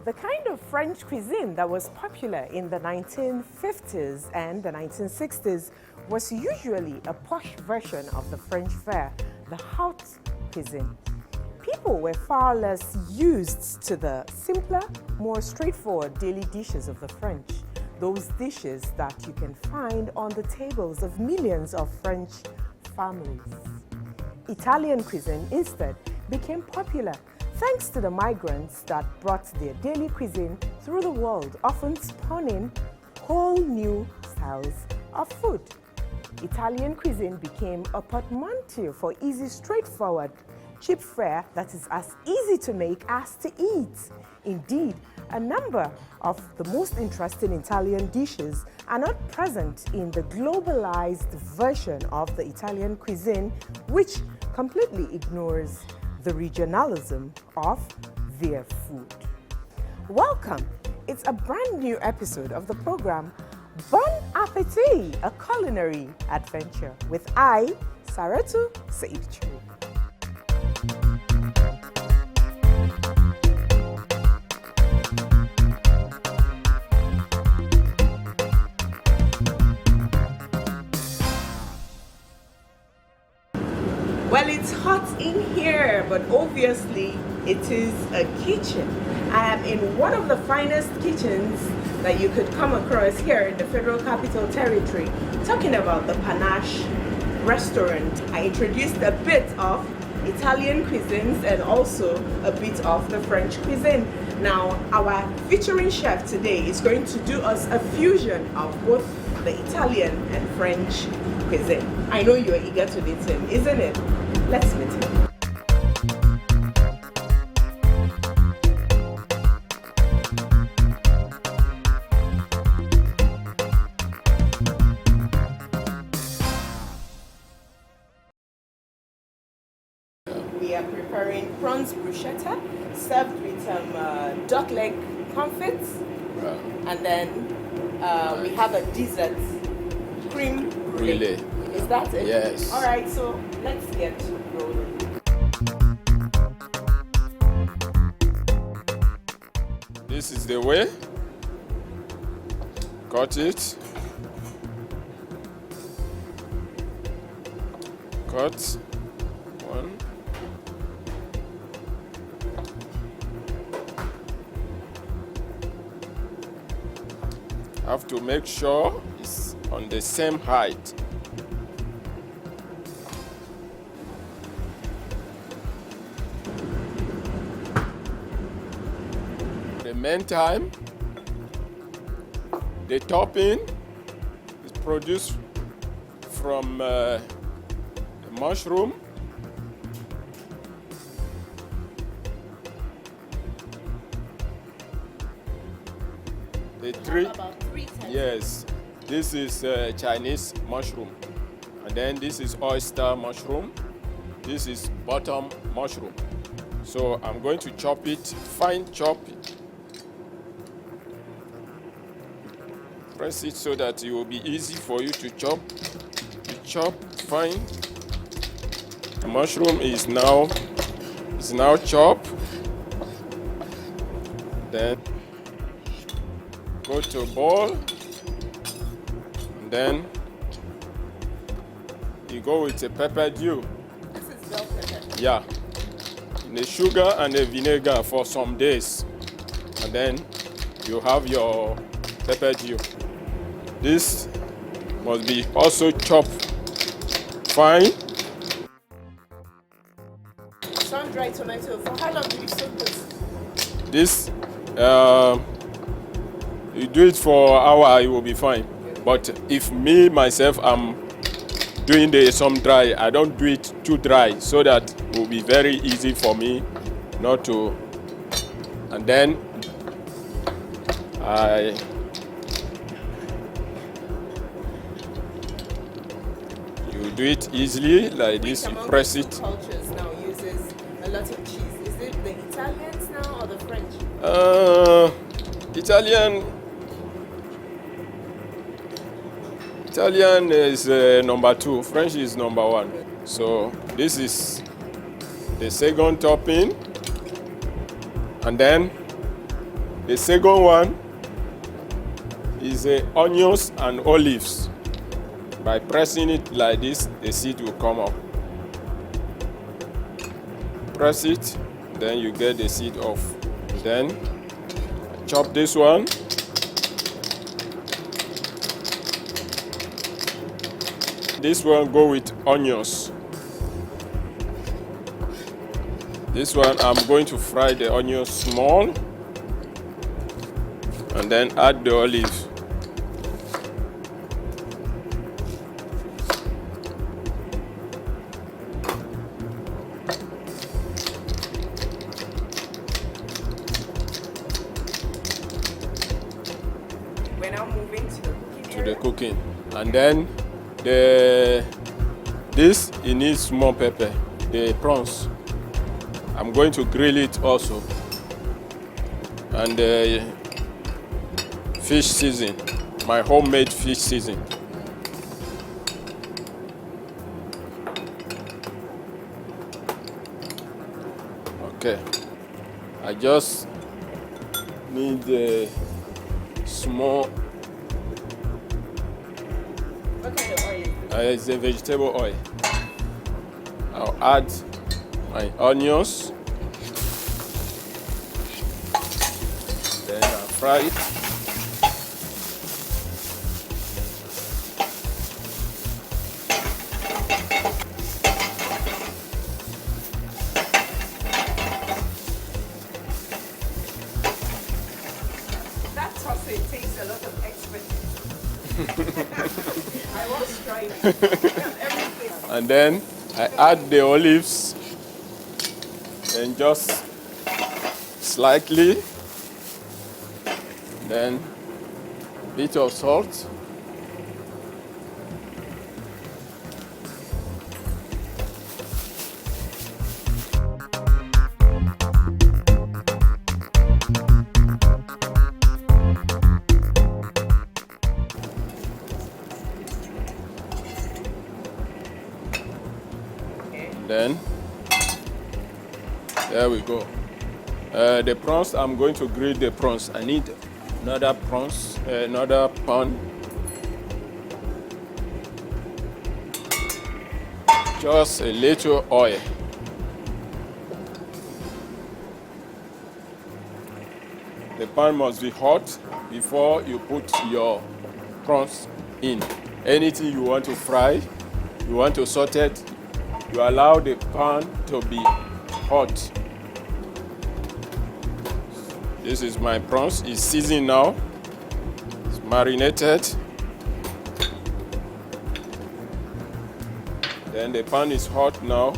The kind of French cuisine that was popular in the 1950s and the 1960s was usually a posh version of the French fare, the haute cuisine. People were far less used to the simpler, more straightforward daily dishes of the French, those dishes that you can find on the tables of millions of French families. Italian cuisine instead became popular thanks to the migrants that brought their daily cuisine through the world, often spawning whole new styles of food. Italian cuisine became a portmanteau for easy, straightforward, cheap fare that is as easy to make as to eat. Indeed, a number of the most interesting Italian dishes are not present in the globalized version of the Italian cuisine, which completely ignores the regionalism of their food. Welcome! It's a brand new episode of the program Bon Appetit, a culinary adventure with I, Saratu Said Chiri. Well, it's hot in here, but obviously it is a kitchen. I am in one of the finest kitchens that you could come across here in the Federal Capital Territory, talking about the Panache restaurant. I introduced a bit of Italian cuisines and also a bit of the French cuisine. Now, our featuring chef today is going to do us a fusion of both the Italian and French cuisine. I know you're eager to meet him, isn't it? Let's meet him. We are preparing prawns bruschetta served with duck leg confits, and then we have a dessert, cream brulee. Is that it? Yes. All right, so let's get rolling. This is the way. Cut it. Cut. One. Have to make sure it's on the same height. The meantime, the topping is produced from the mushroom. About 3 times. Yes, this is Chinese mushroom, and then this is oyster mushroom. This is bottom mushroom. So I'm going to chop it, fine chop it. Press it so that it will be easy for you to chop. You chop fine. The mushroom is now chopped. Then go to a bowl, and then you go with a pepper dew. This is bell pepper. Yeah, the sugar and the vinegar for some days, and then you have your pepper dew. This must be also chopped fine. Sun-dried tomato. For how long do you soak this? This, you do it for an hour, it will be fine. But if me, myself, I'm doing the sun-dry, I don't do it too dry so that it will be very easy for me not to. And then you do it easily like this. You press it. Cultures now uses a lot of cheese. Is it the Italians now or the French? Italian is number 2. French is number 1. So this is the second topping, and then the second one is onions and olives. By pressing it like this, the seed will come up. Press it, then you get the seed off. Then chop this one. This one go with onions. This one I'm going to fry the onions small and then add the olive. We're now moving to the cooking area. To the cooking. And then this, it needs small pepper, the prawns. I'm going to grill it also. And fish season, my homemade fish season. Okay, I just need a small. What kind of oil is this? It's a vegetable oil. I'll add my onions. Then I'll fry it. That sausage takes a lot of expertise. I was trying everything. And then I add the olives and just slightly, then bit of salt. Then, there we go. The prawns, I'm going to grill the prawns. I need another prawns, another pan. Just a little oil. The pan must be hot before you put your prawns in. Anything you want to fry, you want to saute it, you allow the pan to be hot. This is my prawns. It's seasoned now. It's marinated. Then the pan is hot now.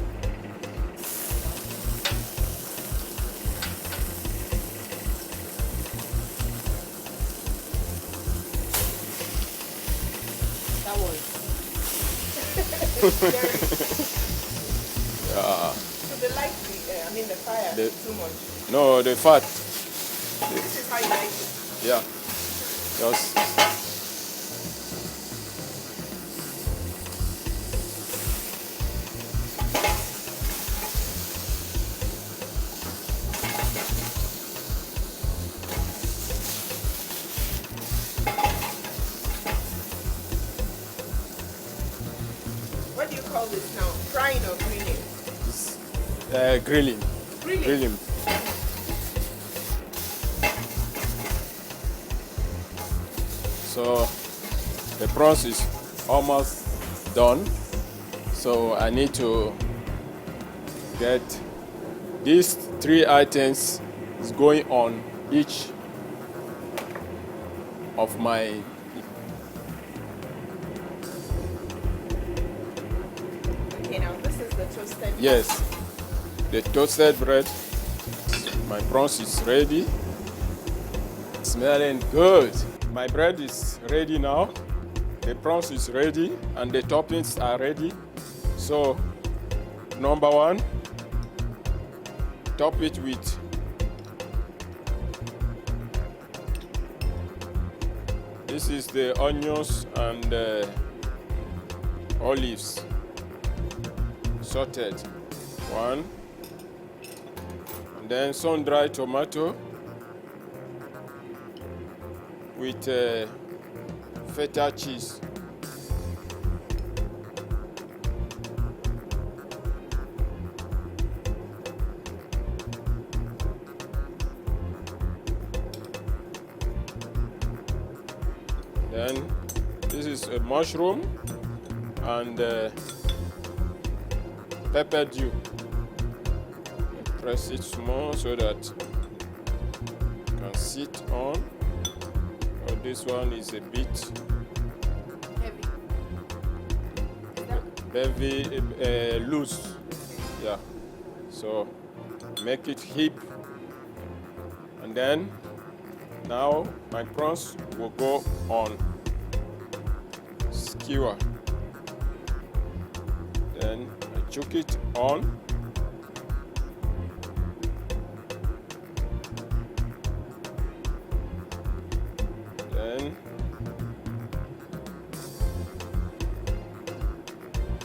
That was. Yeah. So they like the fire too much. No, the fat. This is how you like it. Yeah. Just. What do you call this now? Frying or grilling? Grilling. Grilling. Grilling. So the prawns is almost done. So I need to get These 3 items is going on each of my. Okay, now this is the toasted. Yes, the toasted bread. My prawns is ready. Smelling good. My bread is ready now. The prawns is ready and the toppings are ready. So, number 1, top it with this is the onions and olives sorted. 1, and then sun-dried tomato with feta cheese. Then this is a mushroom and pepper dew. Press it small so that it can sit on. Oh, this one is a bit heavy, loose. Yeah. So make it hip, and then now my prawns will go on skewer. Then I chuck it on. Then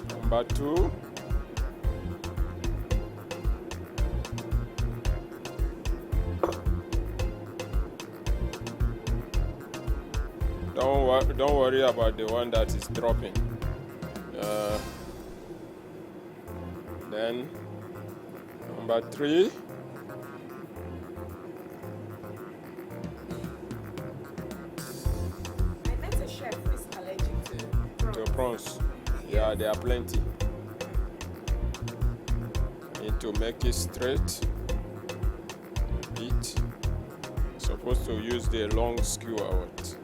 number 2. Don't worry about the one that is dropping. Then number 3. I met a chef who is allergic to Prawns. Yeah, there are plenty. Need to make it straight a bit. Supposed to use the long skewer out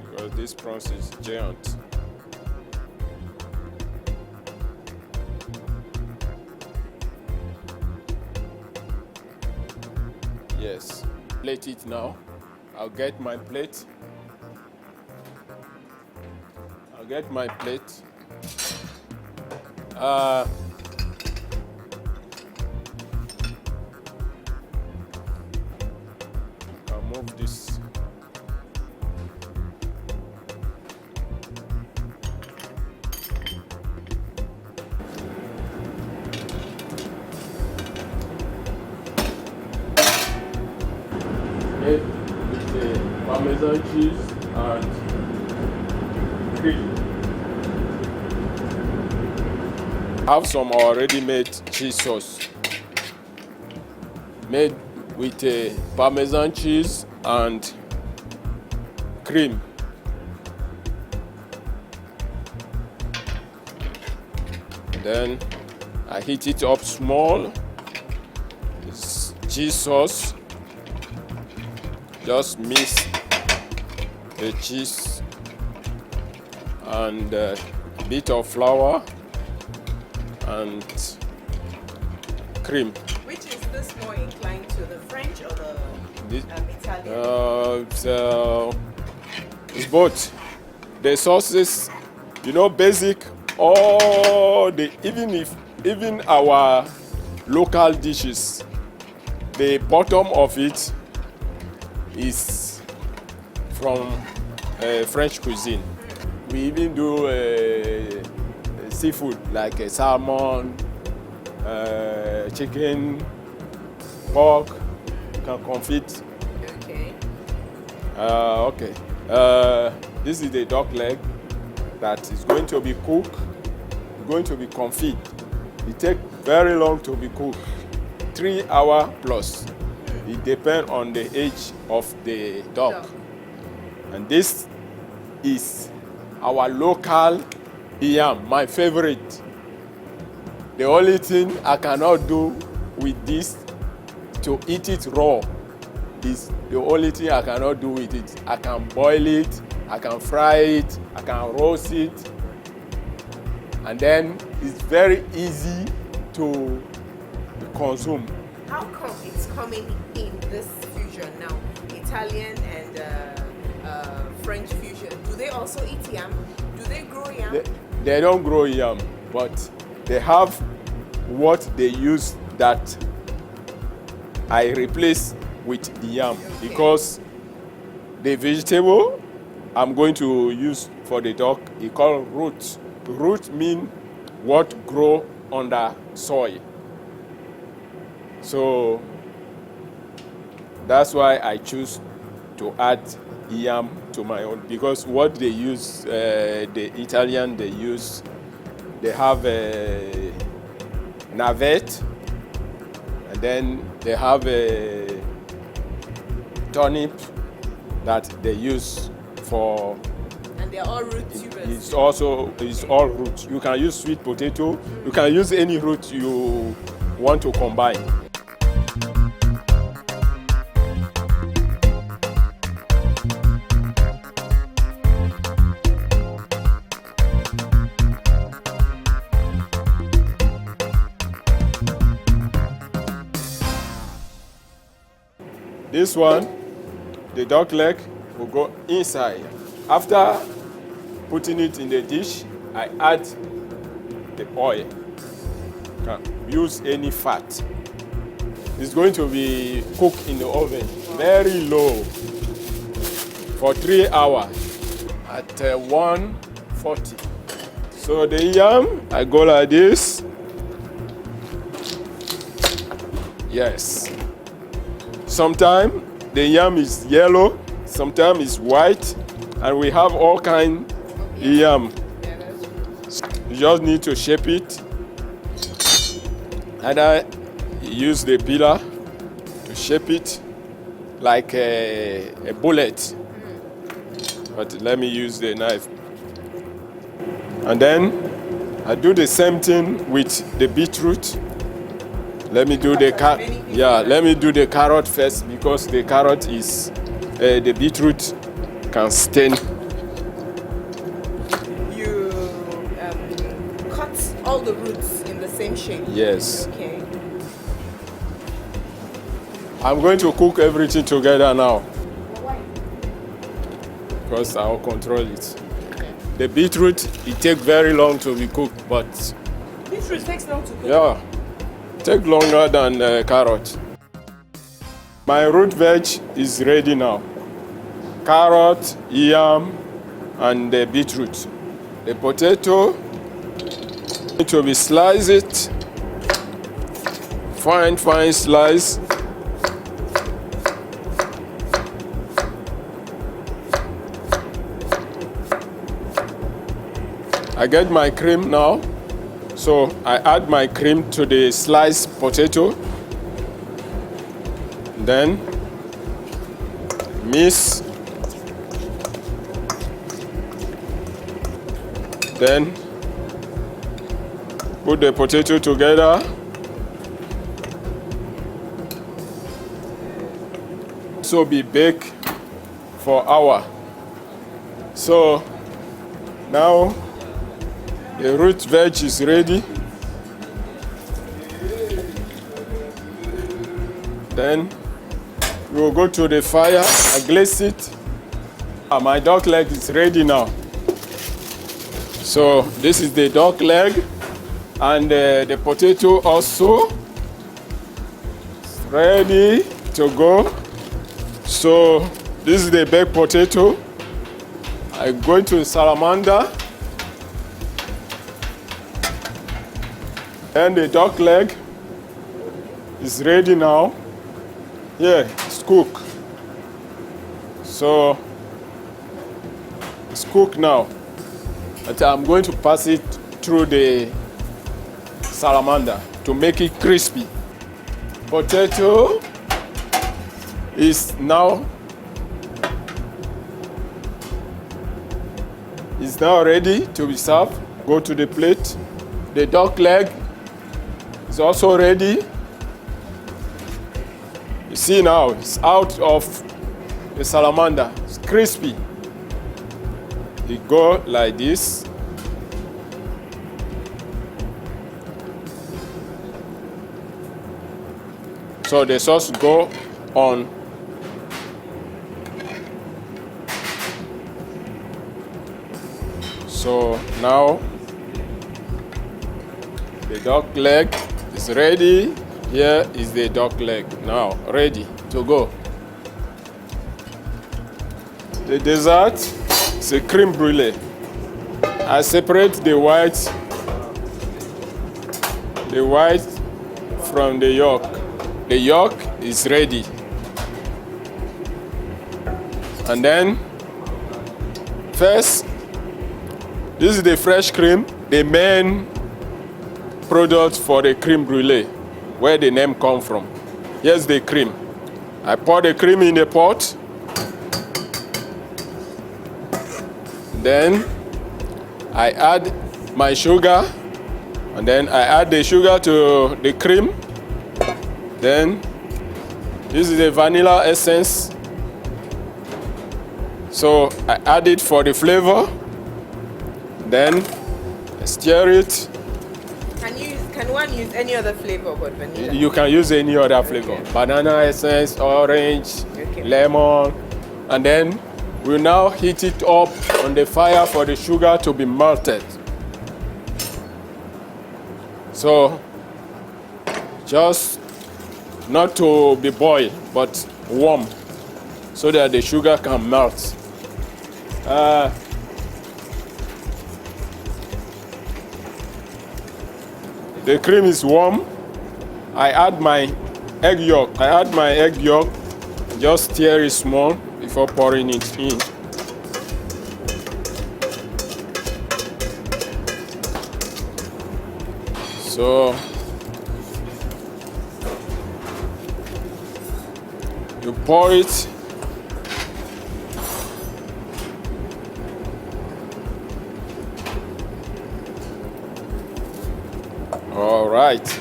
because this prawns is giant. Yes, plate it now. I'll get my plate. I'll move this. Made with the Parmesan cheese and cream. I have some already made cheese sauce made with a Parmesan cheese and cream. Then I heat it up small. This cheese sauce. Just mix the cheese and a bit of flour and cream. Which is this more inclined to, the French or the Italian? It's both. The sauces, basic. All the even our local dishes, the bottom of it is from French cuisine. We even do seafood like salmon, chicken, pork. You can confit. Okay. Okay. This is the duck leg that is going to be cooked, going to be confit. It takes very long to be cooked, 3 hours plus. It depends on the age of the duck. And this is our local yam, my favorite. The only thing I cannot do with this, to eat it raw, is the only thing I cannot do with it. I can boil it, I can fry it, I can roast it, and then it's very easy to consume. How come it's coming in this fusion now? Italian and French fusion. Do they also eat yam? Do they grow yam? They don't grow yam, but they have what they use that I replace with the yam. Okay. Because the vegetable I'm going to use for the duck is called root. Root means what grow under soil. So that's why I choose to add yam to my own, because what they use, the Italian they have a navette, and then they have a turnip that they use for. And they're all root tubers. It's all root. You can use sweet potato. You can use any root you want to combine. This one, the duck leg, will go inside. After putting it in the dish, I add the oil. You can use any fat. It's going to be cooked in the oven, very low, for 3 hours at 140. So the yam, I go like this. Yes. Sometimes the yam is yellow, sometimes it's white, and we have all kind of yam. You just need to shape it. And I use the peeler to shape it like a bullet. But let me use the knife. And then I do the same thing with the beetroot. Let me do the carrot first, because the carrot is the beetroot can stain. You cut all the roots in the same shape. Yes. Okay. I'm going to cook everything together now. Why? Because I'll control it. Okay. The beetroot, it takes very long to be cooked, but beetroot takes long to cook. Yeah. Take longer than carrot. My root veg is ready now. Carrot, yam, and the beetroot. The potato, need to be sliced, fine slice. I get my cream now. So I add my cream to the sliced potato, then mix, then put the potato together, so be baked for an hour. So now the root veg is ready. Then we will go to the fire, I glaze it. My duck leg is ready now. So this is the duck leg, and the potato also is ready to go. So this is the baked potato. I go into the salamander. And the duck leg is ready now. Yeah, it's cooked. So it's cooked now. But I'm going to pass it through the salamander to make it crispy. Potato is now ready to be served. Go to the plate. The duck leg is also ready. You see now, it's out of the salamander. It's crispy. You go like this. So the sauce go on. So now the duck leg is ready. Here is the duck leg now ready to go. The dessert is a creme brulee. I separate the white from the yolk. The yolk is ready. And then first, this is the fresh cream, the main product for the creme brulee, where the name comes from. Here's the cream. I pour the cream in the pot. Then I add my sugar, and then I add the sugar to the cream. Then this is the vanilla essence. So I add it for the flavor. Then stir it. Can one use any other flavor but vanilla? You can use any other flavor. Okay. Banana essence, orange, okay, lemon. And then we now heat it up on the fire for the sugar to be melted. So just not to be boiled, but warm, so that the sugar can melt. The cream is warm. I add my egg yolk. Just stir it small before pouring it in. So you pour it. All right.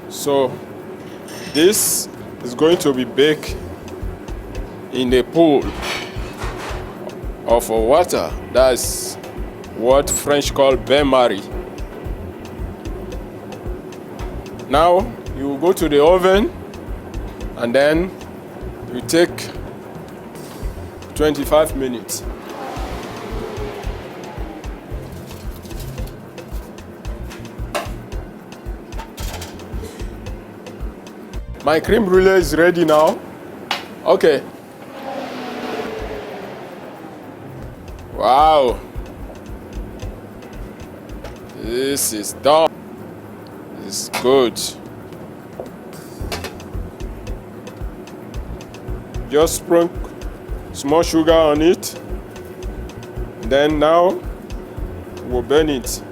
So this is going to be baked in the pool of water. That's what French call bain-marie. Now you go to the oven and then you take 25 minutes. My creme brulee is ready now. Okay. Wow. This is done. It's good. Just sprinkle small sugar on it. Then now we'll burn it.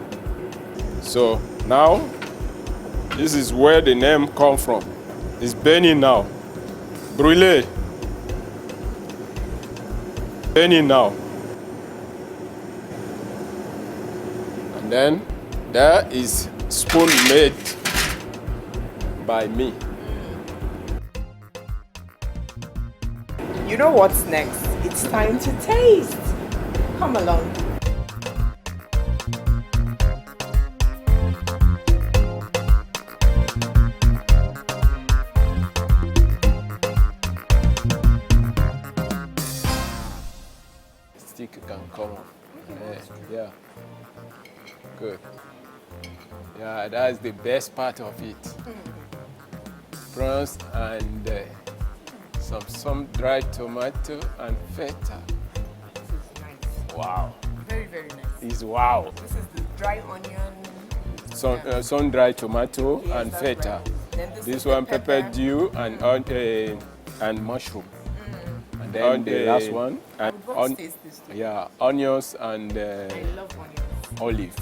So now this is where the name comes from. It's burning now. Brulee. Burning now. And then there is spoon made by me. You know what's next? It's time to taste. Come along. Stick can come on. Yeah. Good. Yeah, that's the best part of it. Prawns and some dried tomato and feta. This is nice. Wow. Very, very nice. It's wow. This is the dry onion. Some dried tomato and feta. Right. This one pepper dew and mushroom. And then the last one, and onions and I love onions. olive.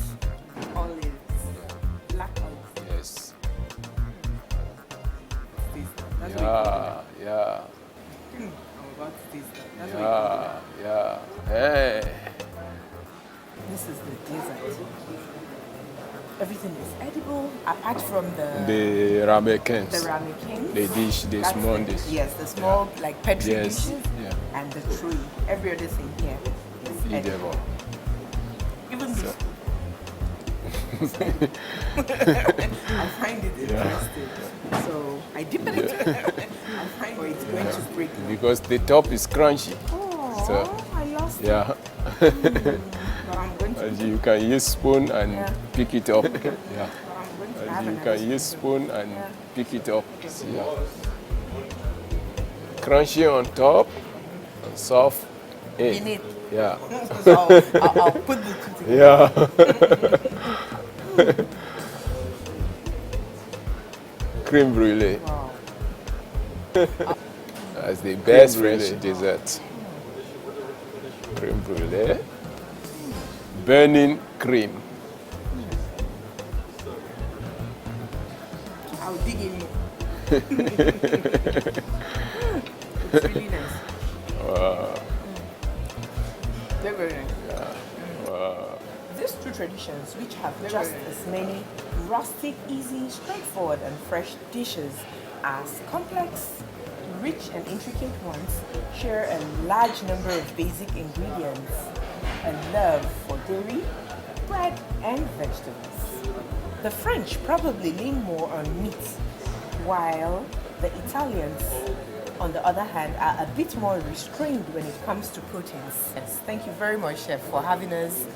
Olives. Black olives. Yes. That's Yeah. I'm about to taste that. Yeah. Hey. This is the dessert. Everything is edible, apart from The ramekins. the ramekins. The dish, the That's small the- dish. Yes, the small like petri Yes, dishes yeah. and the tray. Every other thing here is edible. Edible. Even this. I find it interesting. So I dip it. I find it's going to break. Because the top is crunchy. Oh, So, I lost it. Yeah. But I'm going to. And you can use spoon and pick it up. Yeah. I'm going to have And you another can use spoon and Yeah. pick it up. See, yeah. Crunchy on top and soft in. in it. Yeah. So I'll put the two together. Yeah. Cream brulee. Wow. That's the best French dessert. Cream brulee. Burning cream. I'll dig in more. It's really nice. Very, very nice. These two traditions, which have just as many rustic, easy, straightforward, and fresh dishes as complex, rich, and intricate ones, share a large number of basic ingredients, a love for dairy, bread, and vegetables. The French probably lean more on meat, while the Italians, on the other hand, are a bit more restrained when it comes to proteins. Yes, thank you very much, Chef, for having us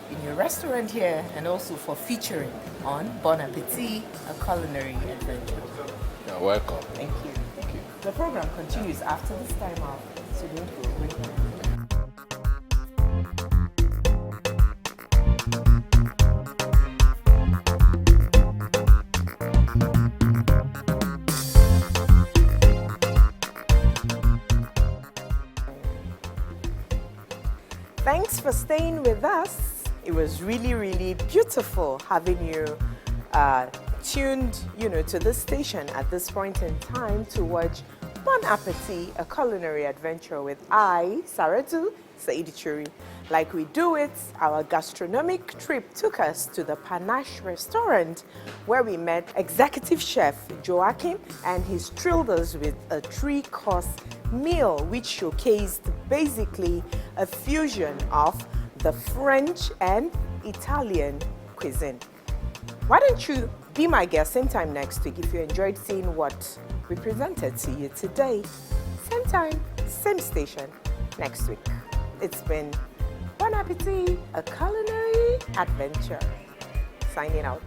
in your restaurant here and also for featuring on Bon Appetit, a culinary adventure. You're welcome. Thank you. The program continues after this time out, so don't go away. Thanks for staying with us. It was really, really beautiful having you tuned, to this station at this point in time to watch Bon Appetit, a culinary adventure with I, Saratu Saidi Churi. Like we do it, our gastronomic trip took us to the Panache restaurant where we met executive chef Joachim, and he thrilled us with a 3-course meal which showcased basically a fusion of the French and Italian cuisine. Why don't you be my guest same time next week if you enjoyed seeing what we presented to you today. Same time, same station next week. It's been Bon Appetit, a culinary adventure. Signing out.